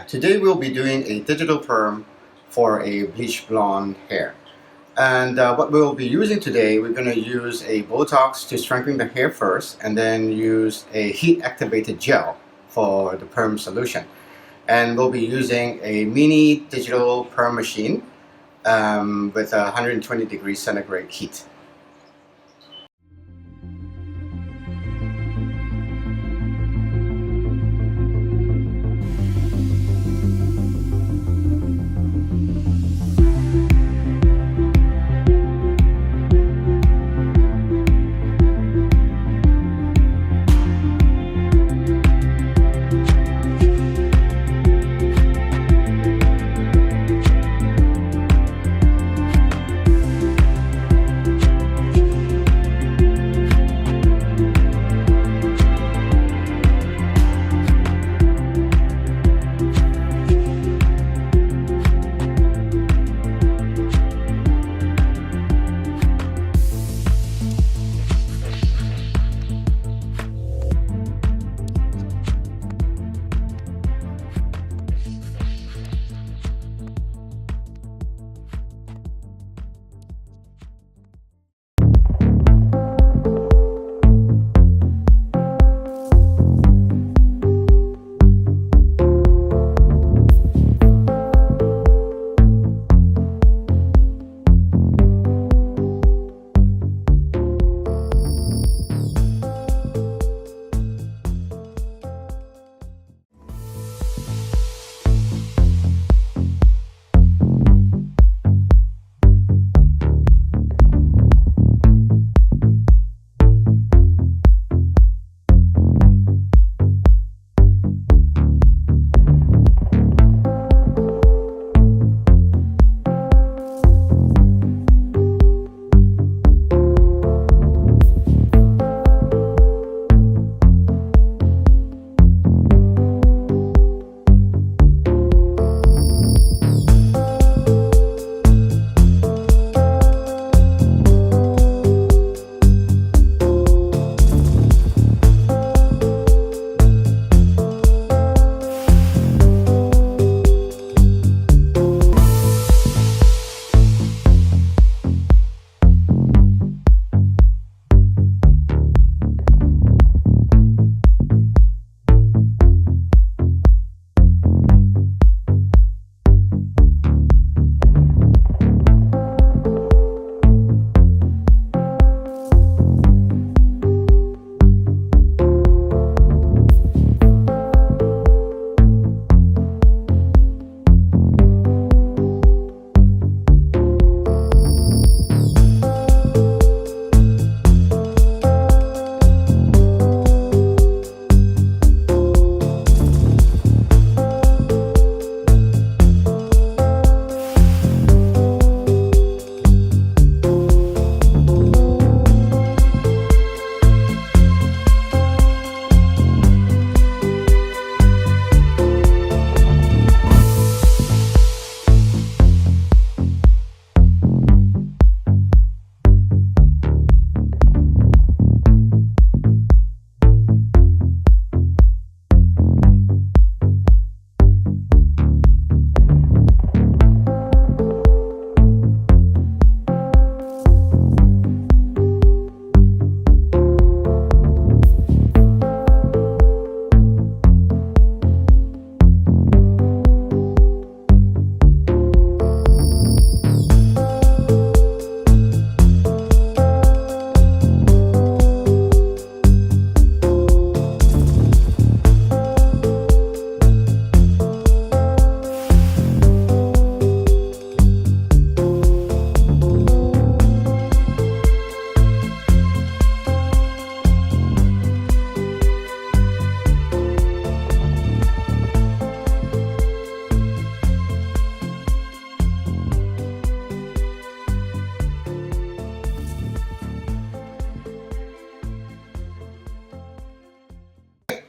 Today we'll be doing a digital perm for a bleach blonde hair. And what we'll be using today, we're going to use a Botox to strengthen the hair first, and then use a heat activated gel for the perm solution. And we'll be using a mini digital perm machine with 120 degrees centigrade heat.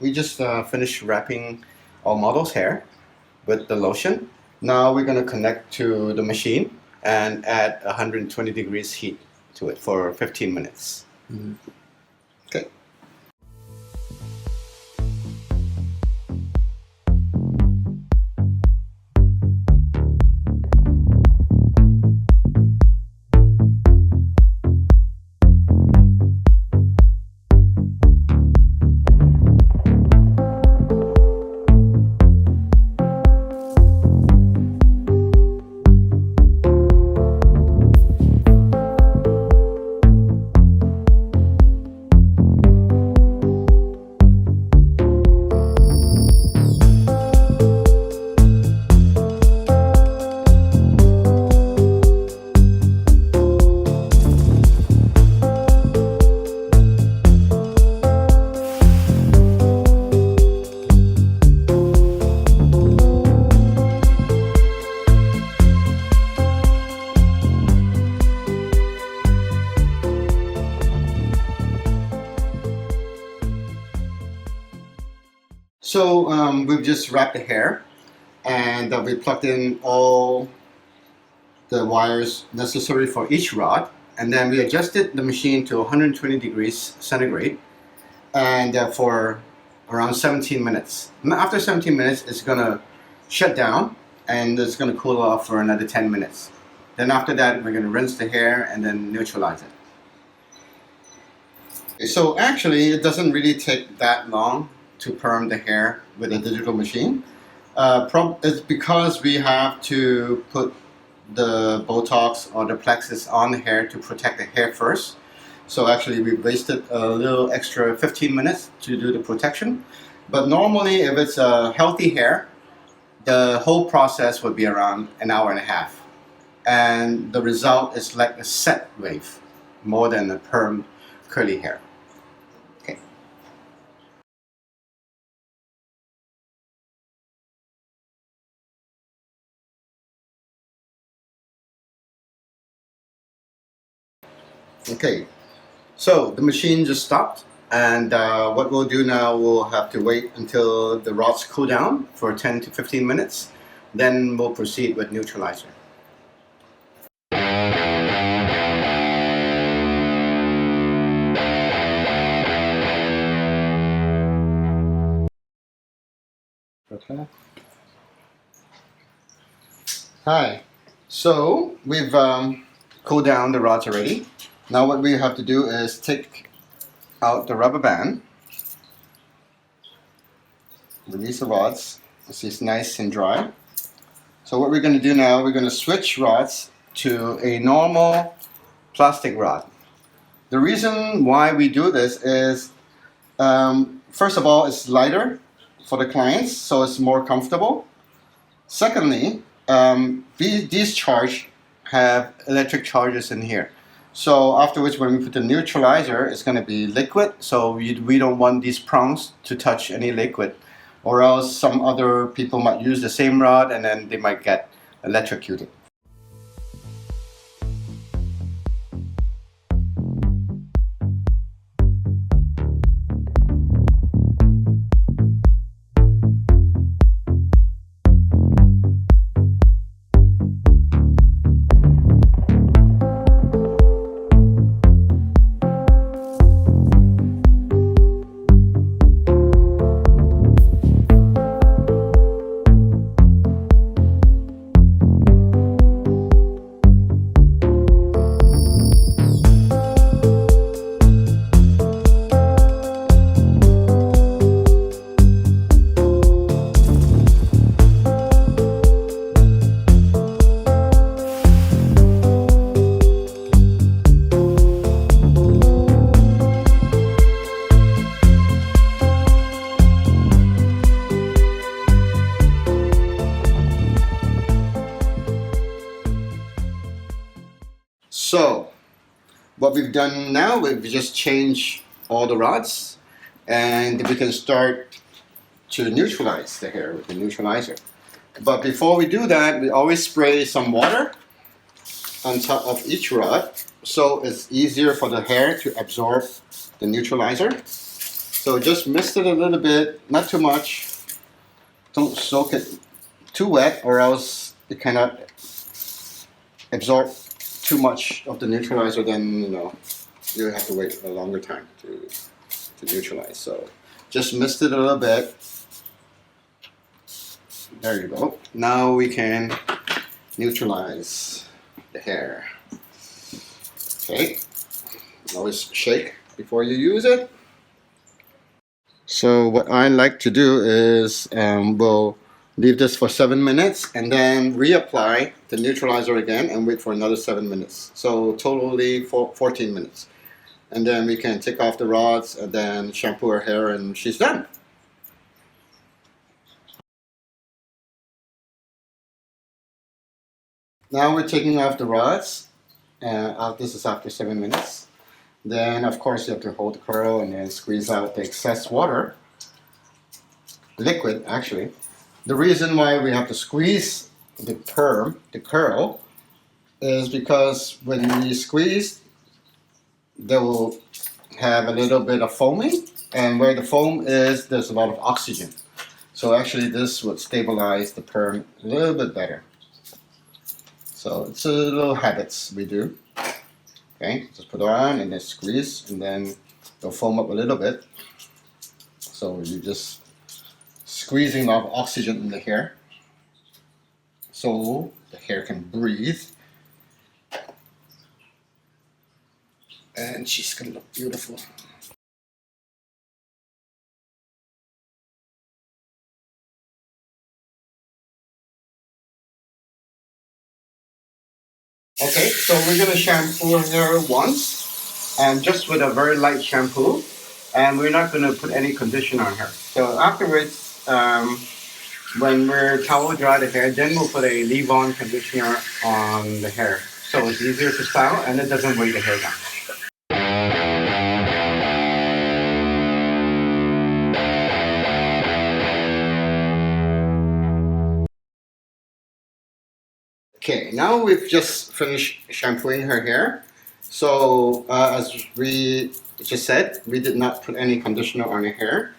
We just finished wrapping our model's hair with the lotion. Now we're going to connect to the machine and add 120 degrees heat to it for 15 minutes. Okay. So we've just wrapped the hair, and we plugged in all the wires necessary for each rod, and then we adjusted the machine to 120 degrees centigrade, and for around 17 minutes. After 17 minutes, it's gonna shut down, and it's gonna cool off for another 10 minutes. Then after that, we're gonna rinse the hair and then neutralize it. Okay, so actually, it doesn't really take that long to perm the hair with a digital machine. It's because we have to put the Botox or the plexus on the hair to protect the hair first. So actually we wasted a little extra 15 minutes to do the protection. But normally if it's a healthy hair, the whole process would be around an hour and a half. And the result is like a set wave, more than a perm curly hair. Okay. Okay, so the machine just stopped, and what we'll do now, we'll have to wait until the rods cool down for 10 to 15 minutes. Then we'll proceed with neutralizer. Okay. Hi. So we've cooled down the rods already. Now what we have to do is take out the rubber band, release the rods. This is nice and dry. So what we're going to do now, we're going to switch rods to a normal plastic rod. The reason why we do this is, first of all, it's lighter for the clients, so it's more comfortable. Secondly, these charge have electric charges in here. So afterwards, when we put the neutralizer, it's going to be liquid, so we don't want these prongs to touch any liquid, or else some other people might use the same rod and then they might get electrocuted. So what we've done now, we've just changed all the rods, and we can start to neutralize the hair with the neutralizer. But before we do that, we always spray some water on top of each rod, so it's easier for the hair to absorb the neutralizer. So just mist it a little bit, not too much. Don't soak it too wet, or else it cannot absorb too much of the neutralizer. Then you have to wait a longer time to neutralize. So just mist it a little bit. There you go. Now we can neutralize the hair. Okay, always shake before you use it. So what I like to do is we'll leave this for 7 minutes and then reapply the neutralizer again and wait for another 7 minutes. So totally 14 minutes. And then we can take off the rods and then shampoo her hair, and she's done. Now we're taking off the rods. This is after 7 minutes. Then of course you have to hold the curl and then squeeze out the excess water. Liquid, actually. The reason why we have to squeeze the curl, is because when we squeeze, they will have a little bit of foaming, and where the foam is, there's a lot of oxygen. So actually this would stabilize the perm a little bit better. So it's a little habits we do. Okay, just put it on and then squeeze, and then it'll foam up a little bit. So you're just squeezing a lot of oxygen in the hair so the hair can breathe. And she's gonna look beautiful. Okay, so we're gonna shampoo her once, and just with a very light shampoo, and we're not gonna put any conditioner on her. So afterwards, when we're towel dry the hair, then we'll put a leave-on conditioner on the hair, so it's easier to style and it doesn't weigh the hair down. Okay, now we've just finished shampooing her hair. So as we just said, we did not put any conditioner on her hair.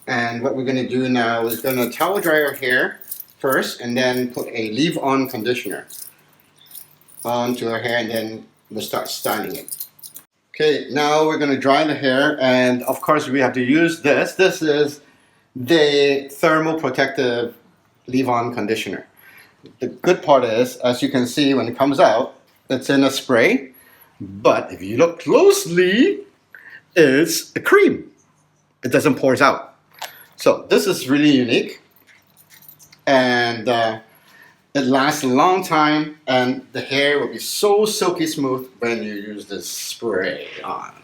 And what we're going to do now is going to towel dry her hair first, and then put a leave-on conditioner onto her hair, and then we'll start styling it. Okay, now we're going to dry the hair, and of course we have to use this. This is the thermal protective leave-on conditioner. The good part is, as you can see when it comes out, it's in a spray, but if you look closely, it's a cream. It doesn't pour out. So this is really unique, and it lasts a long time, and the hair will be so silky smooth when you use this spray on.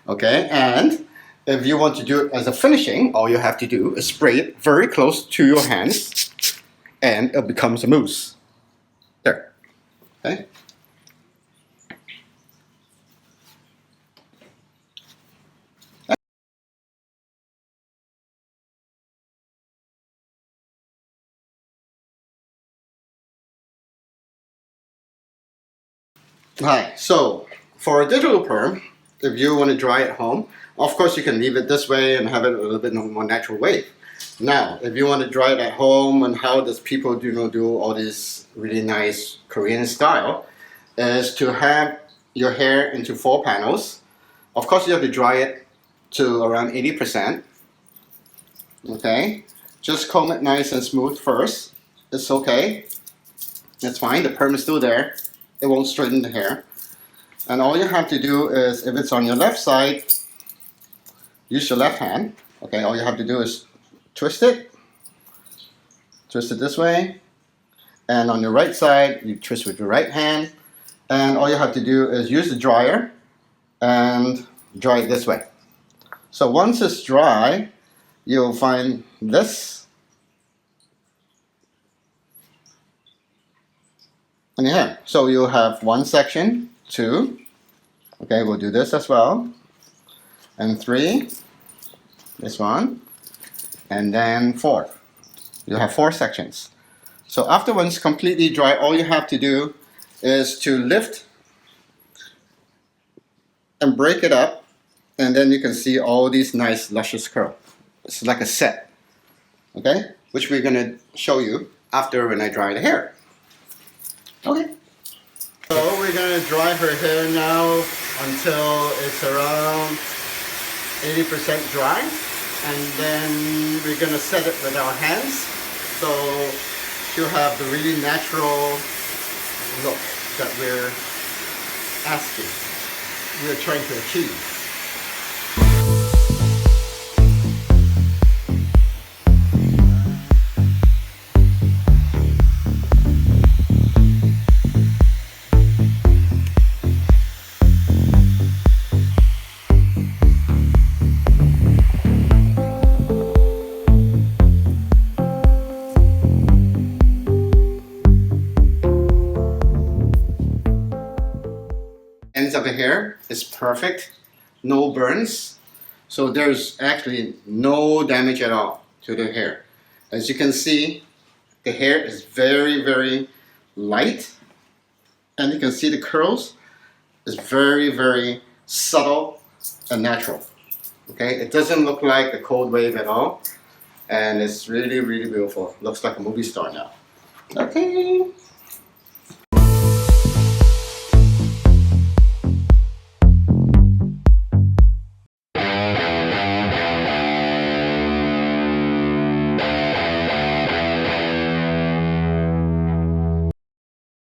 Okay, and if you want to do it as a finishing, all you have to do is spray it very close to your hands, and it becomes a mousse. There. Okay. Hi. So for a digital perm, if you want to dry at home, of course you can leave it this way and have it a little bit more natural wave. Now, if you want to dry it at home, and how does people do all this really nice Korean style, is to have your hair into 4 panels. Of course, you have to dry it to around 80%. Okay, just comb it nice and smooth first. It's okay. It's fine. The perm is still there. It won't straighten the hair. And all you have to do is, if it's on your left side, use your left hand. Okay, all you have to do is twist it this way, and on your right side you twist with your right hand, and all you have to do is use the dryer and dry it this way. So once it's dry, you'll find this in your hair. So you'll have 1 section, 2, okay, we'll do this as well, and 3, this one, and then 4. You have 4 sections. So after one's completely dry, all you have to do is to lift and break it up, and then you can see all these nice luscious curls. It's like a set, okay? Which we're gonna show you after when I dry the hair. Okay. So we're gonna dry her hair now until it's around 80% dry, and then we're gonna set it with our hands, so she'll have the really natural look that we're trying to achieve. Ends of the hair is perfect, no burns, so there's actually no damage at all to the hair. As you can see, the hair is very, very light, and you can see the curls is very, very subtle and natural. Okay, it doesn't look like a cold wave at all. and it's really, really beautiful. Looks like a movie star now. Okay.